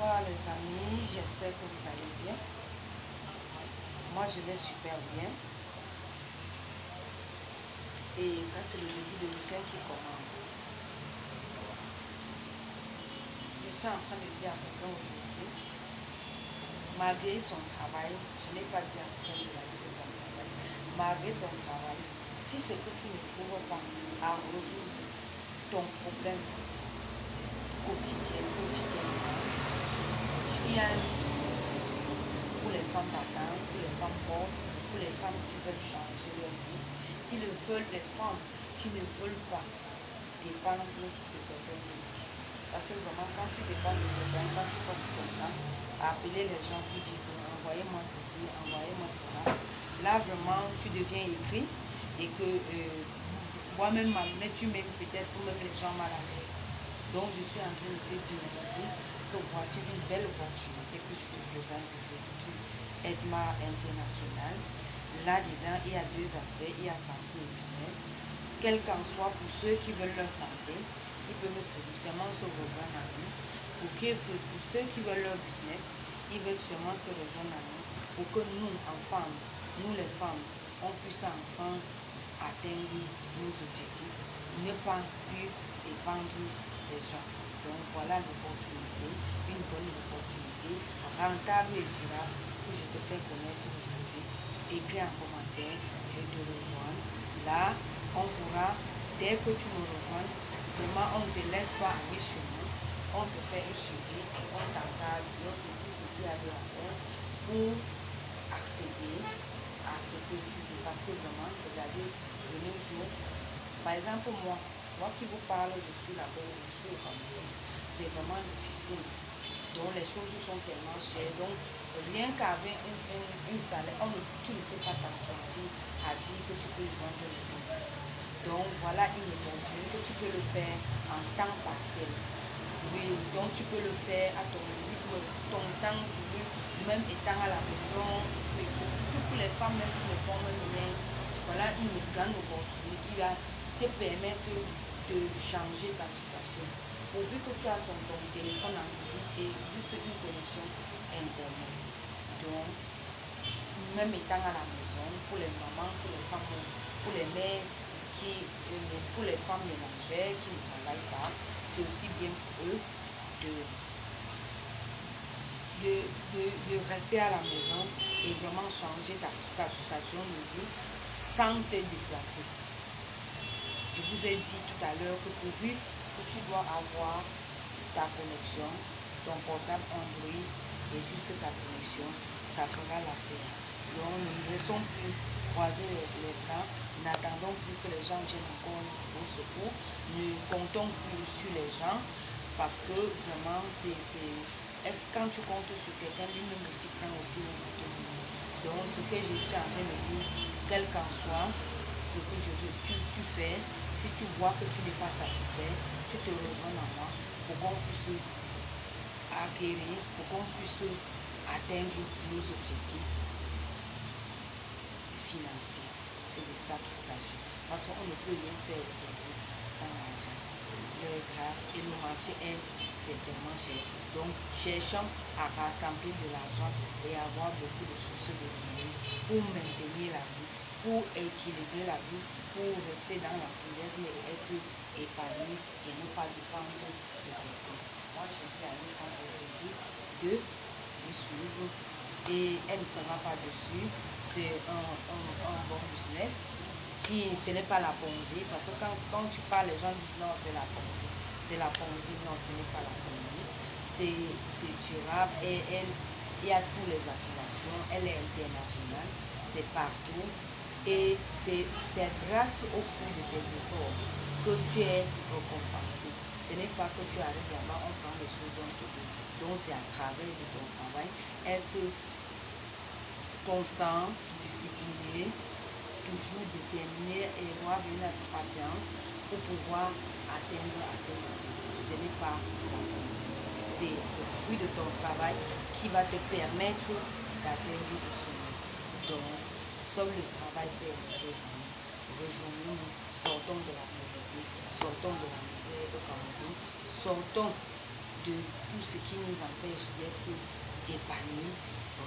Bonsoir les amis, j'espère que vous allez bien. Moi je vais super bien. Et ça c'est le début de week-end qui commence. Je suis en train de dire à quelqu'un aujourd'hui, malgré son travail, je n'ai pas dit à quelqu'un de laisser son travail, malgré ton travail, si ce que tu ne trouves pas à résoudre ton problème quotidiennement, il y a un business pour les femmes battantes, pour les femmes fortes, pour les femmes qui veulent changer leur vie, les femmes qui ne veulent pas dépendre de quelqu'un d'autre. Parce que vraiment, quand tu dépends de quelqu'un, quand tu passes ton temps à appeler les gens pour dire envoyez-moi ceci, envoyez-moi cela, là vraiment tu deviens écrit et que toi-même malhonnête, tu mets peut-être même les gens mal à l'aise. Donc je suis en train de te dire aujourd'hui que voici une belle opportunité que je te présente aujourd'hui qui est Edma International. Là-dedans, il y a deux aspects, il y a santé et business. Quel qu'en soit pour ceux qui veulent leur santé, ils peuvent seulement se rejoindre à nous. Pour ceux qui veulent leur business, ils veulent seulement se rejoindre à nous pour que nous, enfants, nous les femmes, on puisse enfin atteindre nos objectifs, ne pas plus dépendre des gens. Donc voilà l'opportunité, une bonne opportunité, rentable et durable que je te fais connaître aujourd'hui. Écris en commentaire, je te rejoins. Là, on pourra, dès que tu me rejoins, vraiment on ne te laisse pas aller chez nous. On te fait un suivi et on t'encadre et on te dit ce qu'il y a à faire pour accéder à ce que tu veux. Parce que vraiment, regardez, de nos jours, par exemple moi qui vous parle, je suis là-bas, je suis au Cameroun. C'est vraiment difficile. Donc les choses sont tellement chères. Donc rien qu'avec une salaire, tu ne peux pas t'en sortir à dire que tu peux joindre les deux. Donc voilà une opportunité que tu peux le faire en temps partiel. Oui, donc tu peux le faire à ton rythme, ton temps voulu, même étant à la maison. Mais surtout pour les femmes même qui ne font même rien. Voilà une grande opportunité qui va te permettre de changer ta situation. Pourvu que tu as ton téléphone en ligne et juste une connexion internet. Donc, même étant à la maison, pour les mamans, pour les femmes, pour les mères, pour les femmes ménagères qui ne travaillent pas, c'est aussi bien pour eux de rester à la maison et vraiment changer ta situation de vie sans te déplacer. Je vous ai dit tout à l'heure que pourvu que tu dois avoir ta connexion, ton portable Android et juste ta connexion, ça fera l'affaire. Donc ne laissons plus croiser les bras, n'attendons plus que les gens viennent encore au secours, ne comptons plus sur les gens parce que vraiment quand tu comptes sur quelqu'un, lui-même aussi prend aussi le bouton. Donc ce que je suis en train de dire, quel qu'en soit ce que tu fais, si tu vois que tu n'es pas satisfait, tu te rejoins à moi pour qu'on puisse acquérir, pour qu'on puisse atteindre nos objectifs financiers. C'est de ça qu'il s'agit. Parce qu'on ne peut rien faire aujourd'hui sans l'argent. L'heure est grave et le marché est tellement cher. Donc cherchons à rassembler de l'argent et avoir beaucoup de sources de revenus pour maintenir la vie, pour équilibrer la vie, pour rester dans l'enthousiasme et être épanoui et ne pas dépendre de quelqu'un. Moi, je dis à une femme aujourd'hui de me suivre et elle ne se va pas dessus. C'est un bon business. Ce n'est pas la Ponzi, parce que quand tu parles, les gens disent non, c'est la Ponzi. C'est la Ponzi, non, ce n'est pas la Ponzi. C'est durable et il y a toutes les affiliations, elle est internationale, c'est partout. Et c'est grâce au fruit de tes efforts que tu es récompensé. Ce n'est pas que tu arrives là-bas, on prend les choses, on te dit. Donc c'est à travers de ton travail, être constant, discipliné, toujours déterminé et avoir une patience pour pouvoir atteindre à ces objectifs. Ce n'est pas la pensée. C'est le fruit de ton travail qui va te permettre d'atteindre le sommet. Donc, seul le travail paie, mes chers amis. Rejoignons-nous, sortons de la pauvreté, sortons de la misère au Cameroun, sortons de tout ce qui nous empêche d'être épanouis.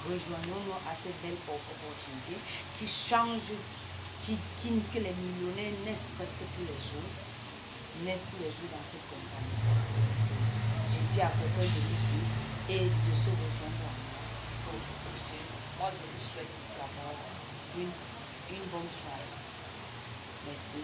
Rejoignons-nous à cette belle opportunité qui change, que les millionnaires naissent presque tous les jours, dans cette compagnie. Je dis à quelqu'un de nous suivre et de se rejoindre à moi. Moi, je vous souhaite d'abord une bonne soirée. Merci.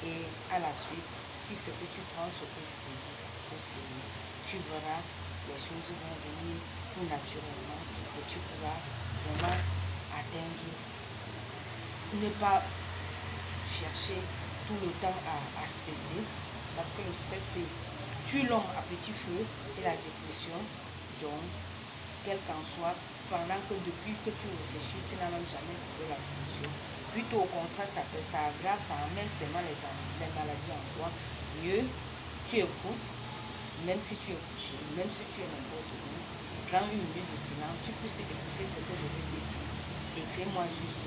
Et à la suite, si ce que tu prends, ce que je te dis au sérieux, tu verras, les choses vont venir tout naturellement et tu pourras vraiment atteindre, ne pas chercher tout le temps à stresser, parce que le stress c'est tue l'homme à petit feu et la dépression. Donc, quel qu'en soit, pendant que depuis que tu réfléchis, tu n'as même jamais trouvé la solution. Plutôt au contraire, ça aggrave, ça amène seulement les maladies en toi. Mieux, tu écoutes, même si tu es couché, même si tu es n'importe où, prends une minute de silence, tu peux écouter ce que je vais te dire. Écris-moi juste